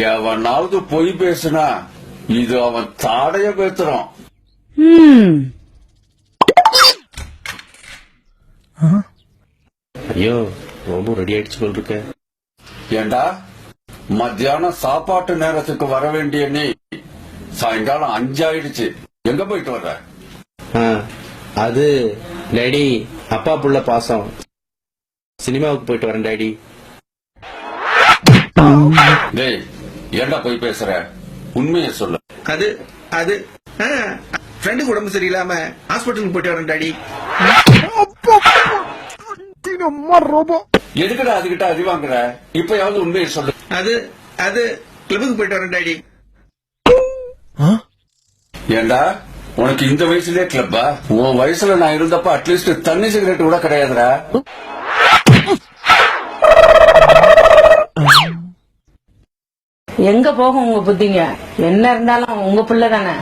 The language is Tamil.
எவனாவது பொய் பேசுனா இது அவன் தாடைய பேத்துறான். ஐயோ ரொம்ப ரெடி ஆயிடுச்சு போல் இருக்க. ஏண்டா மத்தியானம் சாப்பாட்டு நேரத்துக்கு வர வேண்டிய நீ சாயங்காலம் 5 ஆயிடுச்சு. எங்க போயிட்டு வர்ற? அது டாடி அப்பா புள்ள பாசம், சினிமாவுக்கு போயிட்டு வரேன் டாடி. டேய் ஏண்டா போய் பேசுற? உண்மையை சொல்லு. அது அது ஃப்ரெண்டுக்கு உடம்பு சரியில்லாம ஹாஸ்பிட்டலுக்கு போயிட்டு வரேன் டாடி. எதுக்குடா அதுகிட்ட அடி வாங்குற? இப்பயாவது உண்மையை சொல்லு. அது அது கிளப்புக்கு போயிட்டு வரேன் டாடி. ஏண்டா உனக்கு இந்த வயசுலயே கிளப்பா? உன் வயசுல நான் இருந்தப்ப அட்லீஸ்ட் தண்ணி சிகரெட் கூட கிடையாதுடா. எங்க போகும் உங்க புத்திங்க? என்ன இருந்தாலும் உங்க பிள்ளை தானே.